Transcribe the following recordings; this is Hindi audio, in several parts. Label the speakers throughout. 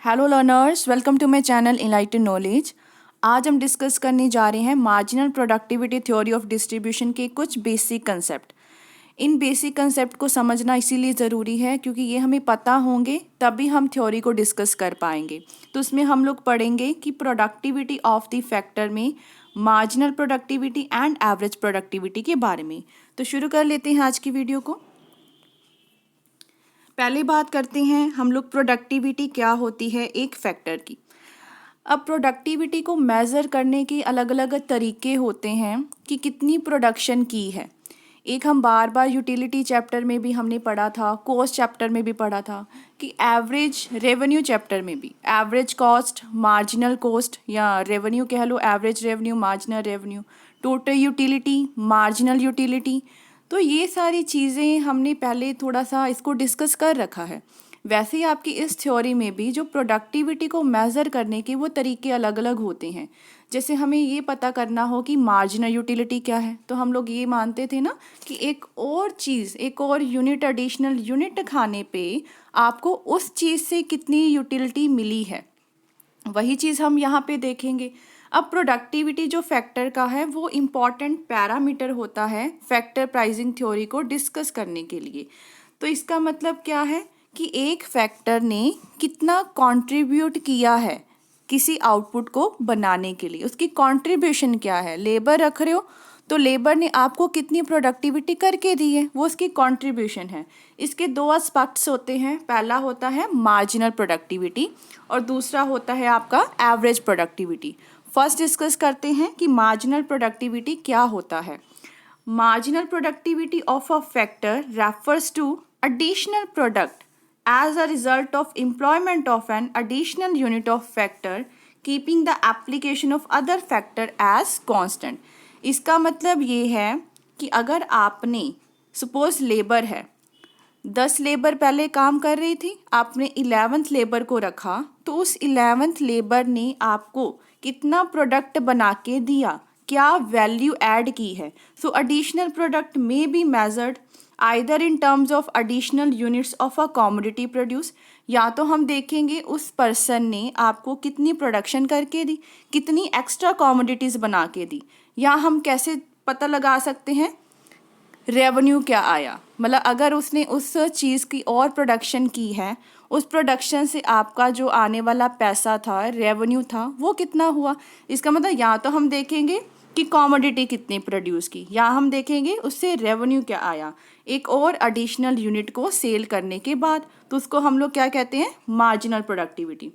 Speaker 1: Hello learners, welcome to my channel enlightened knowledge. आज हम डिस्कस करने जा रहे हैं marginal productivity theory of distribution के कुछ बेसिक कंसेप्ट। इन बेसिक कंसेप्ट को समझना इसीलिए ज़रूरी है क्योंकि ये हमें पता होंगे तभी हम थ्योरी को डिस्कस कर पाएंगे। तो उसमें हम लोग पढ़ेंगे कि प्रोडक्टिविटी ऑफ द फैक्टर में marginal productivity and average productivity के बारे में। तो शुरू कर लेते हैं आज की वीडियो को। पहले बात करते हैं हम लोग प्रोडक्टिविटी क्या होती है एक फैक्टर की। अब प्रोडक्टिविटी को मेज़र करने के अलग अलग तरीके होते हैं कि कितनी प्रोडक्शन की है। एक हम बार बार यूटिलिटी चैप्टर में भी हमने पढ़ा था, कॉस्ट चैप्टर में भी पढ़ा था कि एवरेज रेवेन्यू चैप्टर में भी एवरेज कॉस्ट, मार्जिनल कॉस्ट या रेवेन्यू कह लो, average revenue, marginal revenue, total utility, marginal utility. तो ये सारी चीज़ें हमने पहले थोड़ा सा इसको डिस्कस कर रखा है। वैसे ही आपकी इस थ्योरी में भी जो प्रोडक्टिविटी को मेज़र करने के वो तरीके अलग अलग होते हैं। जैसे हमें ये पता करना हो कि मार्जिनल यूटिलिटी क्या है, तो हम लोग ये मानते थे ना कि एक और चीज़, एक और यूनिट, एडिशनल यूनिट खाने पे आपको उस चीज़ से कितनी यूटिलिटी मिली है, वही चीज़ हम यहाँ पे देखेंगे। अब प्रोडक्टिविटी जो फैक्टर का है वो इम्पॉर्टेंट पैरामीटर होता है फैक्टर प्राइसिंग थ्योरी को डिस्कस करने के लिए। तो इसका मतलब क्या है कि एक फैक्टर ने कितना कंट्रीब्यूट किया है किसी आउटपुट को बनाने के लिए, उसकी कंट्रीब्यूशन क्या है। लेबर रख रहे हो तो लेबर ने आपको कितनी प्रोडक्टिविटी करके दी है, वो उसकी कंट्रीब्यूशन है। इसके दो एस्पेक्ट्स होते हैं, पहला होता है मार्जिनल प्रोडक्टिविटी और दूसरा होता है आपका एवरेज प्रोडक्टिविटी। फर्स्ट डिस्कस करते हैं कि मार्जिनल प्रोडक्टिविटी क्या होता है। Marginal productivity of a factor refers to additional product as a result of employment of an additional unit of factor keeping the application of other factor as constant। इसका मतलब ये है कि अगर आपने सपोज लेबर है, 10 लेबर पहले काम कर रही थी, आपने 11th लेबर को रखा तो उस 11th लेबर ने आपको कितना प्रोडक्ट बना के दिया, क्या वैल्यू ऐड की है। सो एडिशनल प्रोडक्ट में be measured either in terms of additional units of a commodity produce, या तो हम देखेंगे उस पर्सन ने आपको कितनी प्रोडक्शन करके दी, कितनी एक्स्ट्रा कॉमोडिटीज़ बना के दी, या हम कैसे पता लगा सकते हैं रेवेन्यू क्या आया। मतलब अगर उसने उस चीज़ की और प्रोडक्शन की है, उस प्रोडक्शन से आपका जो आने वाला पैसा था, रेवेन्यू था, वो कितना हुआ। इसका मतलब या तो हम देखेंगे कि कॉमोडिटी कितनी प्रोड्यूस की, या हम देखेंगे उससे रेवेन्यू क्या आया एक और एडिशनल यूनिट को सेल करने के बाद। तो उसको हम लोग क्या कहते हैं, मार्जिनल प्रोडक्टिविटी।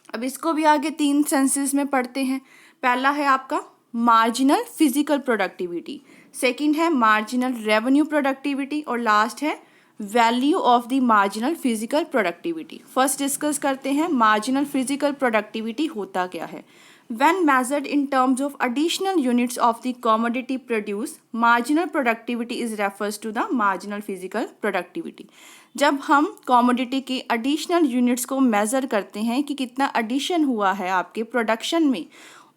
Speaker 1: अब इसको भी आगे 3 सेंसेस में पढ़ते हैं। पहला है आपका मार्जिनल फिजिकल प्रोडक्टिविटी, सेकंड है मार्जिनल रेवेन्यू प्रोडक्टिविटी और लास्ट है value of the marginal physical productivity. First discuss करते हैं मार्जिनल फिजिकल प्रोडक्टिविटी होता क्या है। When measured in terms of additional units of the commodity produced, marginal productivity is refers to the marginal physical productivity। जब हम commodity के additional units को measure करते हैं कि कितना addition हुआ है आपके production में,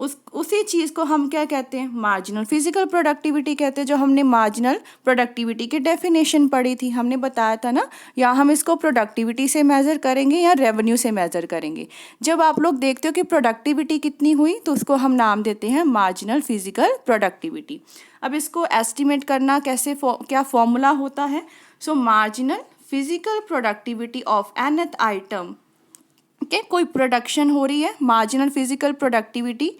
Speaker 1: उसी चीज़ को हम क्या कहते हैं, मार्जिनल फिजिकल प्रोडक्टिविटी कहते हैं। जो हमने मार्जिनल प्रोडक्टिविटी की डेफिनेशन पढ़ी थी, हमने बताया था ना, या हम इसको प्रोडक्टिविटी से मेज़र करेंगे या रेवेन्यू से मेज़र करेंगे। जब आप लोग देखते हो कि प्रोडक्टिविटी कितनी हुई तो उसको हम नाम देते हैं मार्जिनल फिजिकल प्रोडक्टिविटी। अब इसको एस्टिमेट करना कैसे, क्या फॉर्मूला होता है। सो marginal physical productivity of nth item के कोई प्रोडक्शन हो रही है, मार्जिनल फिजिकल प्रोडक्टिविटी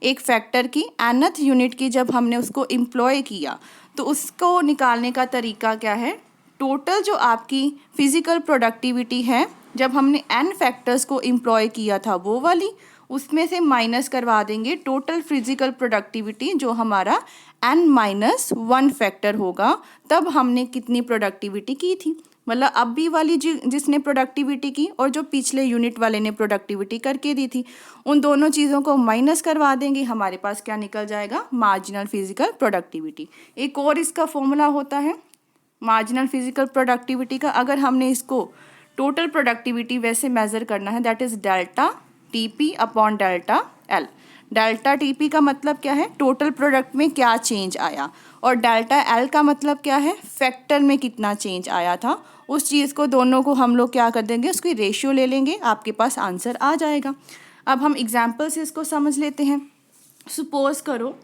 Speaker 1: एक फैक्टर की nth यूनिट की जब हमने उसको एम्प्लॉय किया तो उसको निकालने का तरीका क्या है। टोटल जो आपकी फिजिकल प्रोडक्टिविटी है जब हमने n फैक्टर्स को एम्प्लॉय किया था वो वाली, उसमें से माइनस करवा देंगे टोटल फिजिकल प्रोडक्टिविटी जो हमारा n-1 फैक्टर होगा, तब हमने कितनी प्रोडक्टिविटी की थी। मतलब अब भी वाली जिसने प्रोडक्टिविटी की और जो पिछले यूनिट वाले ने प्रोडक्टिविटी करके दी थी, उन दोनों चीज़ों को माइनस करवा देंगे, हमारे पास क्या निकल जाएगा, मार्जिनल फिजिकल प्रोडक्टिविटी। एक और इसका फॉर्मूला होता है मार्जिनल फिजिकल प्रोडक्टिविटी का। अगर हमने इसको टोटल प्रोडक्टिविटी वैसे मेज़र करना है, that is delta TP upon delta L. Delta TP का मतलब क्या है, टोटल प्रोडक्ट में क्या चेंज आया, और डेल्टा एल का मतलब क्या है, फैक्टर में कितना चेंज आया था। उस चीज़ को दोनों को हम लोग क्या कर देंगे, उसकी रेशियो ले लेंगे, आपके पास आंसर आ जाएगा। अब हम एग्जाम्पल से इसको समझ लेते हैं। सपोज करो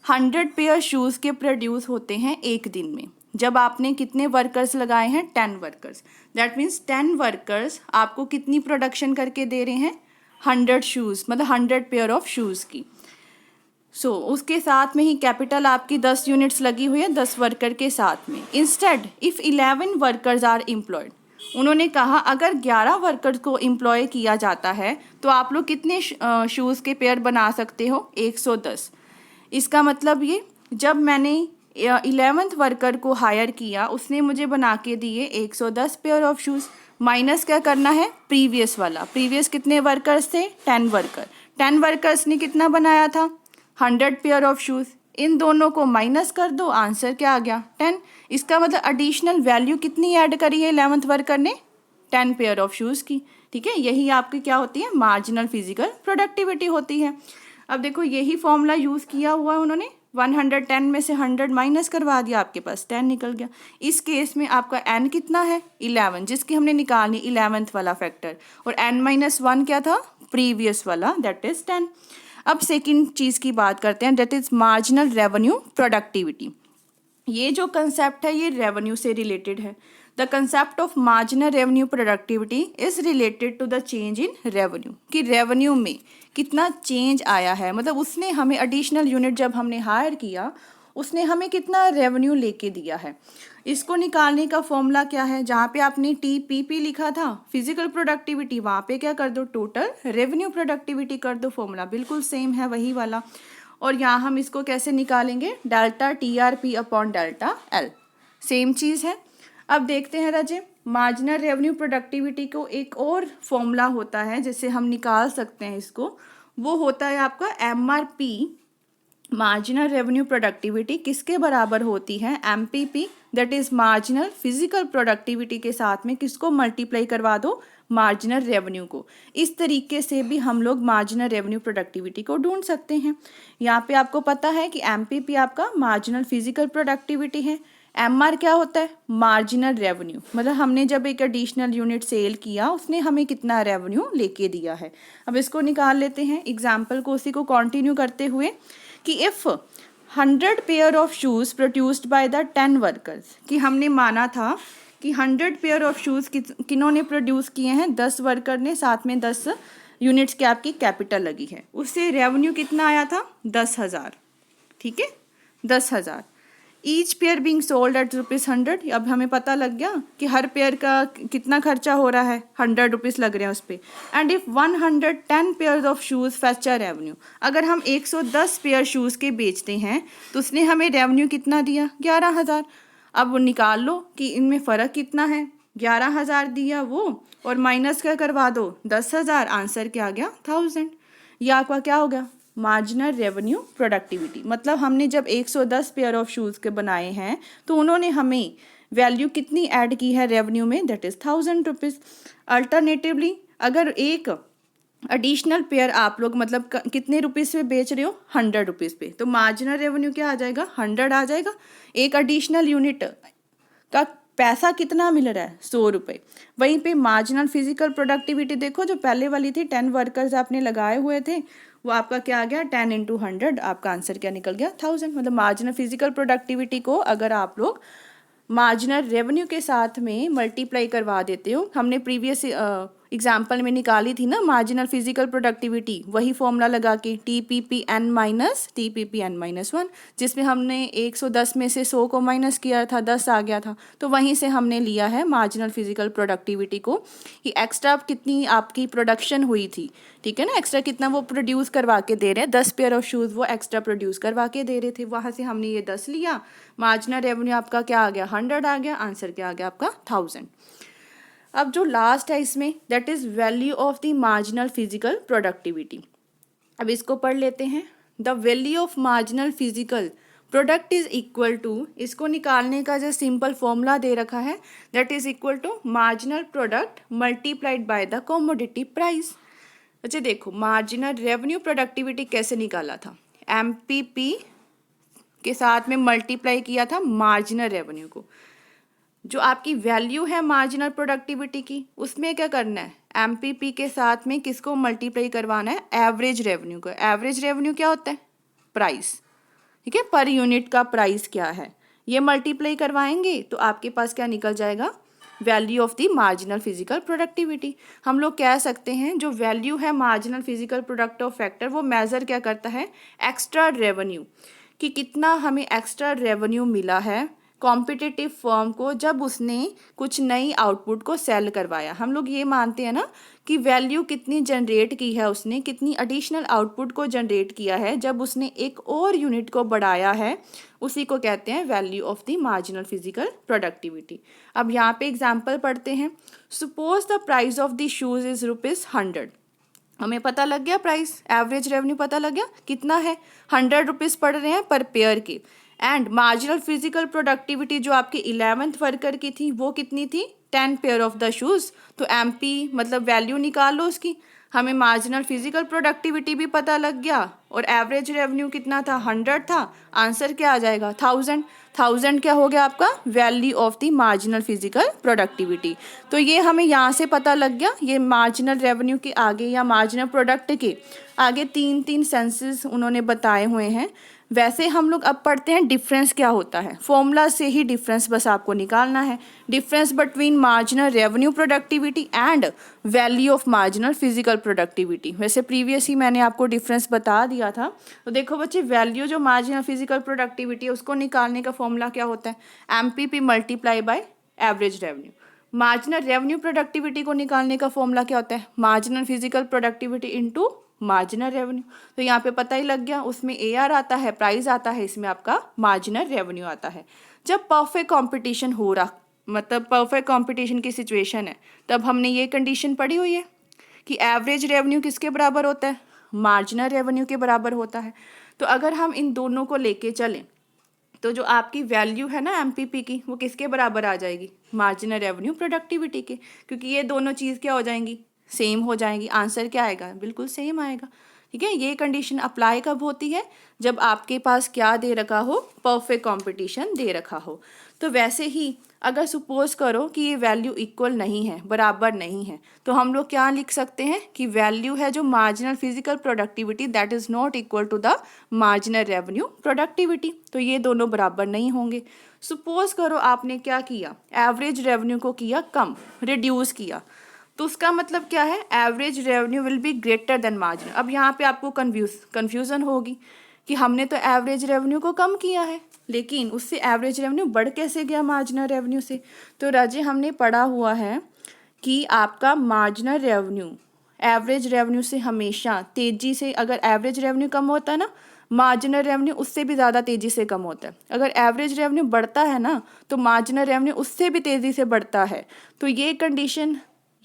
Speaker 1: 100 पेयर शूज़ के प्रोड्यूस होते हैं एक दिन में। जब आपने कितने वर्कर्स लगाए हैं, 10 वर्कर्स। दैट मीन्स 10 वर्कर्स आपको कितनी प्रोडक्शन करके दे रहे हैं, 100 शूज़, मतलब 100 पेयर ऑफ शूज़ की। उसके साथ में ही कैपिटल आपकी 10 यूनिट्स लगी हुई है 10 वर्कर के साथ में। Instead if 11 workers are employed, उन्होंने कहा अगर 11 वर्कर्स को एम्प्लॉय किया जाता है तो आप लोग कितने शूज़ के पेयर बना सकते हो, 110। इसका मतलब ये, जब मैंने 11th वर्कर को हायर किया, उसने मुझे बना के दिए 110 पेयर ऑफ शूज़। माइनस क्या करना है, प्रीवियस वाला। प्रीवियस कितने वर्कर्स थे, 10 वर्कर। 10 वर्कर्स ने कितना बनाया था, 100 पेयर ऑफ शूज़। इन दोनों को माइनस कर दो, आंसर क्या आ गया, 10। इसका मतलब एडिशनल वैल्यू कितनी ऐड करी है 11th वर्कर ने, 10 पेयर ऑफ शूज़ की। ठीक है, यही आपकी क्या होती है, मार्जिनल फिजिकल प्रोडक्टिविटी होती है। अब देखो यही फॉर्मूला यूज़ किया हुआ है उन्होंने, 110 में से 100 माइनस करवा दिया, आपके पास 10 निकल गया। इस केस में आपका n कितना है, 11, जिसकी हमने निकालनी 11th वाला फैक्टर, और n-1 क्या था, प्रीवियस वाला, दैट इज़ 10। अब सेकंड चीज़ की बात करते हैं, that is marginal revenue productivity. ये जो कंसेप्ट है ये रेवेन्यू से रिलेटेड है। The concept of marginal revenue productivity is related to the change in revenue, कि रेवेन्यू में कितना चेंज आया है, मतलब उसने हमें एडिशनल यूनिट जब हमने हायर किया उसने हमें कितना रेवेन्यू लेके दिया है। इसको निकालने का फॉर्मूला क्या है, जहाँ पे आपने TPP लिखा था फिजिकल प्रोडक्टिविटी, वहाँ पे क्या कर दो, टोटल रेवेन्यू प्रोडक्टिविटी कर दो। फॉर्मूला बिल्कुल सेम है, वही वाला। और यहाँ हम इसको कैसे निकालेंगे, delta TRP upon delta L, same चीज़ है। अब देखते हैं राजे, मार्जिनल रेवेन्यू प्रोडक्टिविटी को एक और फॉर्मूला होता है जिससे हम निकाल सकते हैं इसको, वो होता है आपका MRP। मार्जिनल रेवेन्यू प्रोडक्टिविटी किसके बराबर होती है, MPP, that is marginal physical productivity के साथ में किसको मल्टीप्लाई करवा दो, मार्जिनल रेवेन्यू को। इस तरीके से भी हम लोग मार्जिनल रेवेन्यू प्रोडक्टिविटी को ढूंढ सकते हैं। यहाँ पे आपको पता है कि MPP आपका मार्जिनल फिजिकल प्रोडक्टिविटी है, MR क्या होता है, मार्जिनल रेवेन्यू, मतलब हमने जब एक एडिशनल यूनिट सेल किया उसने हमें कितना रेवेन्यू लेके दिया है। अब इसको निकाल लेते हैं एग्जाम्पल को, उसी को कंटिन्यू करते हुए, कि if 100 pair of shoes produced by the 10 workers, कि हमने माना था कि 100 पेयर ऑफ शूज़ किन्होंने प्रोड्यूस किए हैं, 10 वर्कर ने, साथ में 10 यूनिट्स की आपकी कैपिटल लगी है, उससे रेवेन्यू कितना आया था, 10,000। ठीक है, 10,000। Each pair being sold at ₹100। अब हमें पता लग गया कि हर पेयर का कितना खर्चा हो रहा है, 100 रुपीज़ लग रहे हैं उस पर। And if 110 pair of shoes fetch a revenue, अगर हम 110 पेयर शूज़ के बेचते हैं तो उसने हमें रेवेन्यू कितना दिया, 11,000। अब निकाल लो कि इनमें फ़र्क कितना है, 11,000 दिया वो, और माइनस क्या करवा दो, 10,000, आंसर क्या आ गया, 1000। यह आपका क्या हो गया, मार्जिनल रेवेन्यू प्रोडक्टिविटी। मतलब हमने जब 110 पेयर ऑफ शूज़ के बनाए हैं तो उन्होंने हमें वैल्यू कितनी ऐड की है रेवेन्यू में, दैट इज़ 1000 रुपीज़। अल्टरनेटिवली अगर एक एडिशनल पेयर आप लोग मतलब कितने रुपीज़ पे बेच रहे हो, 100 रुपीज़ पे, तो मार्जिनल रेवेन्यू क्या आ जाएगा, 100 आ जाएगा। एक एडिशनल यूनिट का पैसा कितना मिल रहा है, 100 रुपये। वहीं पे मार्जिनल फिजिकल प्रोडक्टिविटी देखो, जो पहले वाली थी 10 वर्कर्स आपने लगाए हुए थे, वो आपका क्या आ गया, 10 × 100, आपका आंसर क्या निकल गया, 1000। मतलब मार्जिनल फिजिकल प्रोडक्टिविटी को अगर आप लोग मार्जिनल रेवेन्यू के साथ में मल्टीप्लाई करवा देते हो, हमने प्रीवियस एग्जाम्पल में निकाली थी ना मार्जिनल फिजिकल प्रोडक्टिविटी, वही फॉर्मूला लगा के TPPN-1, जिसमें हमने 110 में से 100 को माइनस किया था, 10 आ गया था, तो वहीं से हमने लिया है मार्जिनल फिजिकल प्रोडक्टिविटी को, कि एक्स्ट्रा कितनी आपकी प्रोडक्शन हुई थी। ठीक है ना, एक्स्ट्रा कितना वो प्रोड्यूस करवा के दे रहे हैं, 10 पेयर ऑफ शूज़ वो एक्स्ट्रा प्रोड्यूस करवा के दे रहे थे, वहाँ से हमने ये 10 लिया। मार्जिनल रेवेन्यू आपका क्या आ गया, 100 आ गया, आंसर क्या आ गया आपका, 1000। अब जो लास्ट है इसमें, that is value of the marginal physical productivity. अब इसको पढ़ लेते हैं। The value of marginal physical product is equal to, इसको निकालने का जो सिंपल फॉर्मूला दे रखा है, that is equal to marginal product multiplied by the commodity price. अच्छा देखो, मार्जिनल रेवेन्यू प्रोडक्टिविटी कैसे निकाला था, MPP के साथ में मल्टीप्लाई किया था मार्जिनल रेवेन्यू को। जो आपकी वैल्यू है मार्जिनल प्रोडक्टिविटी की, उसमें क्या करना है, एमपीपी के साथ में किसको मल्टीप्लाई करवाना है, एवरेज रेवेन्यू को। एवरेज रेवेन्यू क्या होता है, प्राइस, ठीक है, पर यूनिट का प्राइस क्या है, ये मल्टीप्लाई करवाएंगे तो आपके पास क्या निकल जाएगा, value of the marginal physical productivity. हम लोग कह सकते हैं जो वैल्यू है marginal physical product of factor, वो मेज़र क्या करता है, एक्स्ट्रा रेवेन्यू, कि कितना हमें एक्स्ट्रा रेवेन्यू मिला है कॉम्पिटिटिव फर्म को जब उसने कुछ नई आउटपुट को सेल करवाया। हम लोग ये मानते हैं ना कि वैल्यू कितनी जनरेट की है उसने, कितनी एडिशनल आउटपुट को जनरेट किया है जब उसने एक और यूनिट को बढ़ाया है, उसी को कहते हैं value of the marginal physical productivity. अब यहाँ पे एग्जांपल पढ़ते हैं। Suppose the price of the shoes is ₹100। हमें पता लग गया प्राइस, एवरेज रेवेन्यू पता लग गया कितना है, ₹100 पड़ रहे हैं पर पेयर के। एंड मार्जिनल फिजिकल प्रोडक्टिविटी जो आपकी 11th वर्कर की थी वो कितनी थी, 10 पेयर ऑफ द शूज़। तो एमपी मतलब वैल्यू निकाल लो उसकी। हमें मार्जिनल फिजिकल प्रोडक्टिविटी भी पता लग गया और एवरेज रेवेन्यू कितना था, 100 था। आंसर क्या आ जाएगा, 1000। 1000 क्या हो गया आपका, value of the marginal physical productivity. तो ये हमें यहाँ से पता लग गया। ये मार्जिनल रेवेन्यू के आगे या मार्जिनल प्रोडक्ट के आगे 3 सेंसेस उन्होंने बताए हुए हैं। वैसे हम लोग अब पढ़ते हैं डिफरेंस क्या होता है। फॉर्मूला से ही डिफरेंस बस आपको निकालना है। Difference between marginal revenue productivity and value of marginal physical productivity. वैसे प्रीवियस ही मैंने आपको डिफरेंस बता दिया था। तो देखो बच्चे, वैल्यू जो मार्जिनल फिजिकल प्रोडक्टिविटी है उसको निकालने का फॉर्मूला क्या होता है, MPP multiply by average revenue. Marginal revenue productivity को निकालने का फॉर्मूला क्या होता है, marginal physical productivity into marginal revenue. तो यहाँ पे पता ही लग गया, उसमें AR आता है, प्राइस आता है, इसमें आपका मार्जिनल रेवेन्यू आता है। जब परफेक्ट कंपटीशन हो रहा, मतलब परफेक्ट कंपटीशन की सिचुएशन है, तब हमने ये कंडीशन पढ़ी हुई है कि एवरेज रेवेन्यू किसके बराबर होता है, मार्जिनल रेवेन्यू के बराबर होता है। तो अगर हम इन दोनों को लेके चलें तो जो आपकी वैल्यू है ना एमपीपी की, वो किसके बराबर आ जाएगी, मार्जिनल रेवेन्यू प्रोडक्टिविटी के, क्योंकि ये दोनों चीज़ क्या हो जाएंगी, सेम हो जाएंगी। आंसर क्या आएगा, बिल्कुल सेम आएगा। ठीक है, ये कंडीशन अप्लाई कब होती है, जब आपके पास क्या दे रखा हो, परफेक्ट कंपटीशन दे रखा हो। तो वैसे ही अगर सपोज करो कि ये वैल्यू इक्वल नहीं है, बराबर नहीं है, तो हम लोग क्या लिख सकते हैं कि वैल्यू है जो marginal physical productivity that is not equal to the marginal revenue productivity. तो ये दोनों बराबर नहीं होंगे। सपोज करो आपने क्या किया, एवरेज रेवेन्यू को किया कम, रिड्यूस किया, तो उसका मतलब क्या है, average revenue will be greater than marginal. अब यहाँ पे आपको कन्फ्यूज़न होगी कि हमने तो एवरेज रेवेन्यू को कम किया है, लेकिन उससे एवरेज रेवेन्यू बढ़ कैसे गया मार्जिनल रेवेन्यू से। तो राजे हमने पढ़ा हुआ है कि आपका मार्जिनल रेवेन्यू एवरेज रेवेन्यू से हमेशा तेज़ी से, अगर एवरेज रेवेन्यू कम होता है ना, मार्जिनल रेवेन्यू उससे भी ज़्यादा तेज़ी से कम होता है। अगर एवरेज रेवेन्यू बढ़ता है ना, तो मार्जिनल रेवेन्यू उससे भी तेज़ी से बढ़ता है। तो ये कंडीशन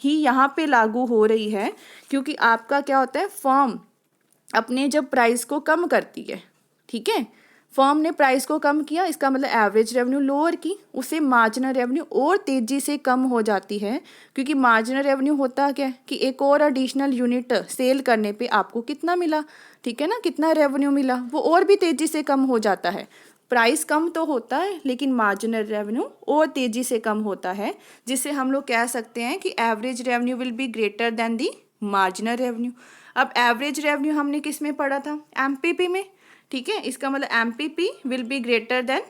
Speaker 1: ही यहाँ पे लागू हो रही है, क्योंकि आपका क्या होता है, फर्म अपने जब प्राइस को कम करती है, ठीक है, फर्म ने प्राइस को कम किया, इसका मतलब एवरेज रेवेन्यू लोअर की, उससे मार्जिनल रेवेन्यू और तेज़ी से कम हो जाती है। क्योंकि मार्जिनल रेवेन्यू होता क्या है कि एक और एडिशनल यूनिट सेल करने पे आपको कितना मिला, ठीक है ना, कितना रेवेन्यू मिला, वो और भी तेज़ी से कम हो जाता है। प्राइस कम तो होता है लेकिन मार्जिनल रेवेन्यू और तेज़ी से कम होता है, जिससे हम लोग कह सकते हैं कि average revenue will be greater than the marginal revenue. अब एवरेज रेवेन्यू हमने किस में पढ़ा था, एमपीपी में, ठीक है, इसका मतलब MPP will be greater than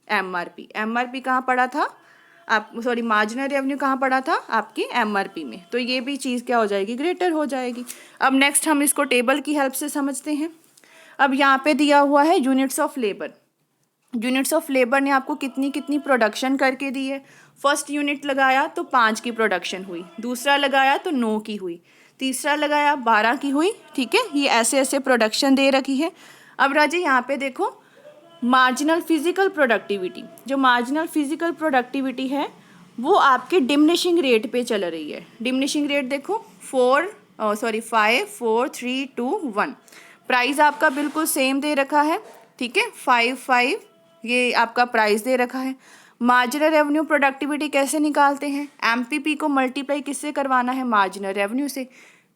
Speaker 1: MRP. MRP कहाँ पढ़ा था आप, सॉरी मार्जिनल रेवेन्यू कहाँ पढ़ा था, आपकी एमआरपी में। तो ये भी चीज़ क्या हो जाएगी, ग्रेटर हो जाएगी। अब नेक्स्ट हम इसको टेबल की हेल्प से समझते हैं। अब यहाँ पे दिया हुआ है units of labour. Units of labour ने आपको कितनी कितनी प्रोडक्शन करके दी है। फर्स्ट यूनिट लगाया तो 5 की प्रोडक्शन हुई, दूसरा लगाया तो 9 की हुई, तीसरा लगाया 12 की हुई, ठीक है, ये ऐसे ऐसे प्रोडक्शन दे रखी है। अब राजे यहाँ पे देखो मार्जिनल फिजिकल प्रोडक्टिविटी, जो मार्जिनल फिजिकल प्रोडक्टिविटी है वो आपके डिमिनिशिंग रेट पे चल रही है। डिमिनिशिंग रेट देखो 5 4 3 2 1। प्राइस आपका बिल्कुल सेम दे रखा है, ठीक है, 5 5 ये आपका प्राइस दे रखा है। मार्जिनल रेवेन्यू प्रोडक्टिविटी कैसे निकालते हैं, एमपीपी को मल्टीप्लाई किससे करवाना है, मार्जिनल रेवेन्यू से।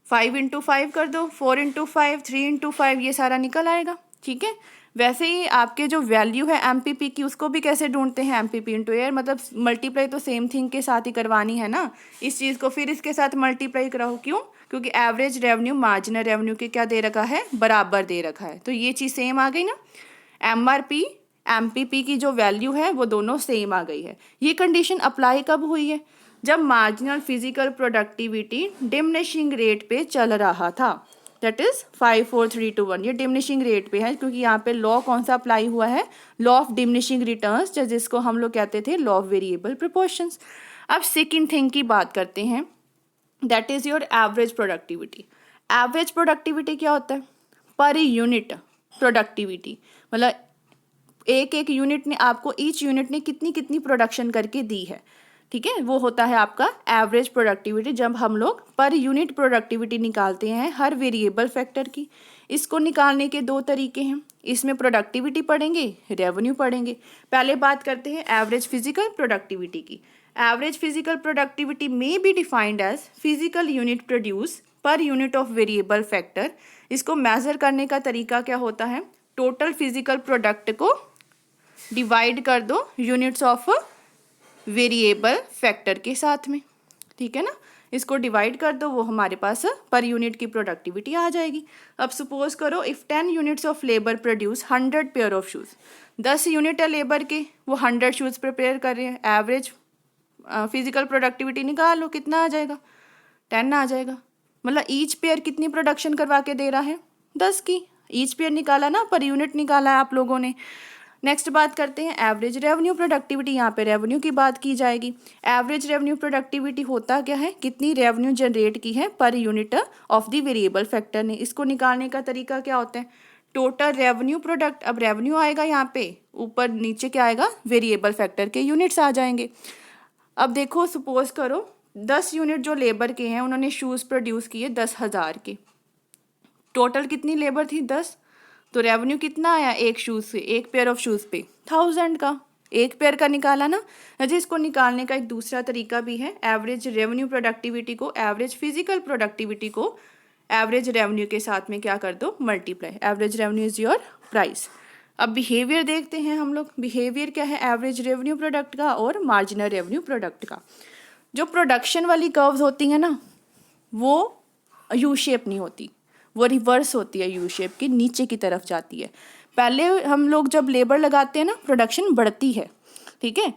Speaker 1: 5 × 5 कर दो, 4 × 5, 3 × 5, ये सारा निकल आएगा, ठीक है। वैसे ही आपके जो वैल्यू है एमपीपी की उसको भी कैसे ढूंढते हैं, एमपीपी इंटू एयर, मतलब मल्टीप्लाई तो सेम थिंग के साथ ही करवानी है ना, इस चीज़ को फिर इसके साथ मल्टीप्लाई कराओ, क्यों, क्योंकि एवरेज रेवेन्यू मार्जिनल रेवेन्यू के क्या दे रखा है, बराबर दे रखा है, तो ये चीज़ सेम आ गई ना। एमआरपी एमपीपी की जो वैल्यू है वो दोनों सेम आ गई है। ये कंडीशन अप्लाई कब हुई है, जब marginal physical productivity diminishing rate पे चल रहा था, दैट इज 5 4 3 2 1। ये डिमिनिशिंग रेट पे है क्योंकि यहाँ पे लॉ कौन सा अप्लाई हुआ है, लॉ ऑफ डिमिनिशिंग रिटर्न्स, जिसको हम लोग कहते थे लॉ ऑफ वेरिएबल प्रोपोर्शंस। अब सेकंड थिंग की बात करते हैं, that is your average productivity. Average productivity क्या होता है, पर यूनिट प्रोडक्टिविटी, मतलब एक एक यूनिट ने आपको, ईच यूनिट ने कितनी कितनी प्रोडक्शन करके दी है, ठीक है, वो होता है आपका एवरेज प्रोडक्टिविटी। जब हम लोग पर यूनिट प्रोडक्टिविटी निकालते हैं हर वेरिएबल फैक्टर की, इसको निकालने के दो तरीके हैं, इसमें प्रोडक्टिविटी पढ़ेंगे, रेवेन्यू पढ़ेंगे। पहले बात करते हैं एवरेज फिजिकल प्रोडक्टिविटी की। एवरेज फिजिकल प्रोडक्टिविटी में be defined as physical unit produce per unit of variable factor. इसको मेजर करने का तरीका क्या होता है, टोटल फिजिकल प्रोडक्ट को डिवाइड कर दो यूनिट्स ऑफ वेरिएबल फैक्टर के साथ में, ठीक है ना, इसको डिवाइड कर दो, वो हमारे पास पर यूनिट की प्रोडक्टिविटी आ जाएगी। अब सपोज करो if 10 units of labour produce 100 pair of shoes, 10 unit है लेबर के, वो 100 शूज़ प्रिपेयर कर रहे हैं, एवरेज फिजिकल प्रोडक्टिविटी निकाल लो, कितना आ जाएगा, 10 आ जाएगा। मतलब ईच पेयर कितनी प्रोडक्शन करवा के दे रहा है, 10 की। ईच पेयर निकाला ना, पर यूनिट निकाला है आप लोगों ने। नेक्स्ट बात करते हैं एवरेज रेवेन्यू प्रोडक्टिविटी। यहाँ पे रेवेन्यू की बात की जाएगी। एवरेज रेवेन्यू प्रोडक्टिविटी होता क्या है, कितनी रेवेन्यू जनरेट की है पर unit of the variable factor ने। इसको निकालने का तरीका क्या होता है, टोटल रेवेन्यू प्रोडक्ट, अब रेवेन्यू आएगा यहाँ पे, ऊपर नीचे क्या आएगा, वेरिएबल फैक्टर के यूनिट्स आ जाएंगे। अब देखो सपोज करो 10 यूनिट जो लेबर के हैं उन्होंने शूज़ प्रोड्यूस किए 10,000 के, टोटल कितनी लेबर थी 10, तो रेवेन्यू कितना आया एक शूज़ से, एक पेयर ऑफ शूज़ पे 1000 का, एक पेयर का निकाला ना। जी, इसको निकालने का एक दूसरा तरीका भी है, एवरेज रेवेन्यू प्रोडक्टिविटी को, एवरेज फिजिकल प्रोडक्टिविटी को एवरेज रेवेन्यू के साथ में क्या कर दो, multiply. Average revenue is your price. अब बिहेवियर देखते हैं हम लोग, बिहेवियर क्या है एवरेज रेवेन्यू प्रोडक्ट का और मार्जिनल रेवेन्यू प्रोडक्ट का। जो प्रोडक्शन वाली कर्व्स होती हैं ना, वो यू शेप नहीं होती, वो रिवर्स होती है, यू शेप की नीचे की तरफ जाती है। पहले हम लोग जब लेबर लगाते हैं ना, प्रोडक्शन बढ़ती है, ठीक है,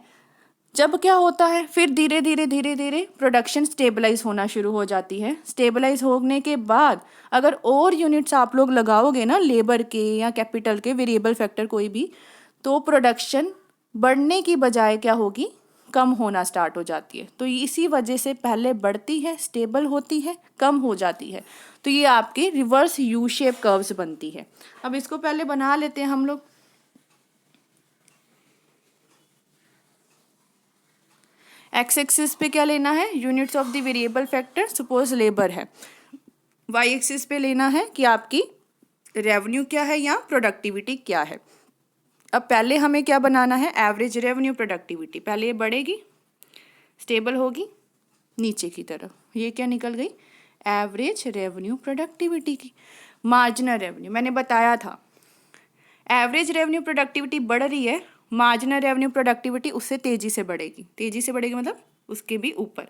Speaker 1: जब क्या होता है फिर धीरे धीरे धीरे धीरे प्रोडक्शन स्टेबलाइज होना शुरू हो जाती है। स्टेबलाइज होने के बाद अगर और यूनिट्स आप लोग लगाओगे ना, लेबर के या कैपिटल के, वेरिएबल फैक्टर कोई भी, तो प्रोडक्शन बढ़ने की बजाय क्या होगी, कम होना स्टार्ट हो जाती है। तो इसी वजह से पहले बढ़ती है, स्टेबल होती है, कम हो जाती है, तो ये आपके रिवर्स यू शेप कर्व्स बनती है। अब इसको पहले बना लेते हैं हम लोग। एक्स एक्सिस पे क्या लेना है, units of the variable factor, suppose labour है। वाई एक्सिस पे लेना है कि आपकी रेवेन्यू क्या है या प्रोडक्टिविटी क्या है। अब पहले हमें क्या बनाना है, एवरेज रेवेन्यू प्रोडक्टिविटी। पहले ये बढ़ेगी, स्टेबल होगी नीचे की तरफ, ये क्या निकल गई, एवरेज रेवेन्यू प्रोडक्टिविटी की। मार्जिनल रेवेन्यू मैंने बताया था, एवरेज रेवेन्यू प्रोडक्टिविटी बढ़ रही है, मार्जिनल रेवेन्यू प्रोडक्टिविटी उससे तेज़ी से बढ़ेगी, तेज़ी से बढ़ेगी मतलब उसके भी ऊपर।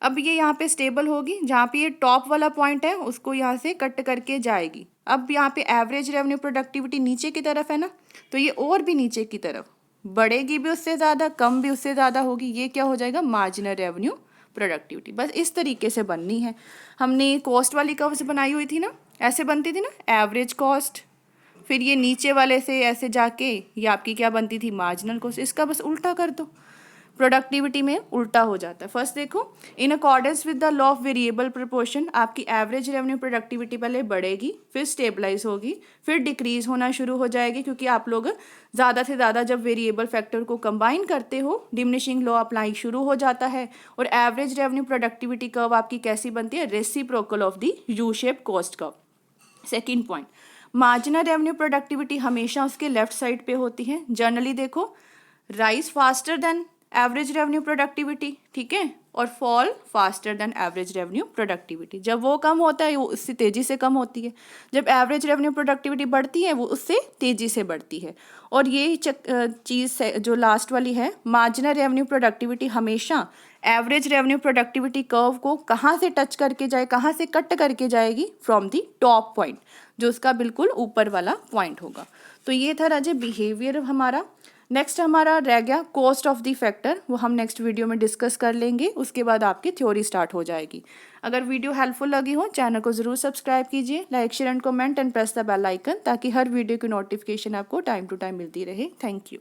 Speaker 1: अब ये यहाँ पे स्टेबल होगी, जहाँ पे ये टॉप वाला पॉइंट है उसको यहाँ से कट करके जाएगी। अब यहाँ पे एवरेज रेवेन्यू प्रोडक्टिविटी नीचे की तरफ है ना, तो ये और भी नीचे की तरफ बढ़ेगी, भी उससे ज़्यादा, कम भी उससे ज़्यादा होगी, ये क्या हो जाएगा, मार्जिनल रेवेन्यू प्रोडक्टिविटी। बस इस तरीके से बननी है। हमने कॉस्ट वाली कर्व्स बनाई हुई थी ना, ऐसे बनती थी ना, एवरेज कॉस्ट, फिर ये नीचे वाले से ऐसे जाके ये आपकी क्या बनती थी, मार्जिनल कॉस्ट। इसका बस उल्टा कर दो, प्रोडक्टिविटी में उल्टा हो जाता है। फर्स्ट देखो, in accordance with the law of variable proportion, आपकी एवरेज रेवेन्यू प्रोडक्टिविटी पहले बढ़ेगी, फिर स्टेबलाइज होगी, फिर डिक्रीज होना शुरू हो जाएगी, क्योंकि आप लोग ज़्यादा से ज़्यादा जब वेरिएबल फैक्टर को कंबाइन करते हो, डिमिनिशिंग लॉ अप्लाई शुरू हो जाता है। और एवरेज रेवेन्यू प्रोडक्टिविटी कर्व आपकी कैसी बनती है, reciprocal of the U shape cost curve. Second point, marginal revenue productivity हमेशा उसके लेफ्ट साइड पे होती है। जनरली देखो, rise faster than average revenue productivity, ठीक है, और fall faster than average revenue productivity. जब वो कम होता है वो उससे तेज़ी से कम होती है, जब एवरेज रेवेन्यू प्रोडक्टिविटी बढ़ती है वो उससे तेज़ी से बढ़ती है। और ये चीज़ जो लास्ट वाली है, मार्जिनल रेवेन्यू प्रोडक्टिविटी हमेशा एवरेज रेवेन्यू प्रोडक्टिविटी कर्व को कहाँ से टच करके जाए, कहाँ से कट करके जाएगी, फ्रॉम दी टॉप पॉइंट, जो उसका बिल्कुल ऊपर वाला पॉइंट होगा। तो ये था राजे बिहेवियर हमारा। नेक्स्ट हमारा रह गया कॉस्ट ऑफ द फैक्टर, वो हम नेक्स्ट वीडियो में डिस्कस कर लेंगे, उसके बाद आपकी थ्योरी स्टार्ट हो जाएगी। अगर वीडियो हेल्पफुल लगी हो चैनल को ज़रूर सब्सक्राइब कीजिए, like share and comment and press the bell icon, ताकि हर वीडियो की नोटिफिकेशन आपको टाइम टू टाइम मिलती रहे। Thank you.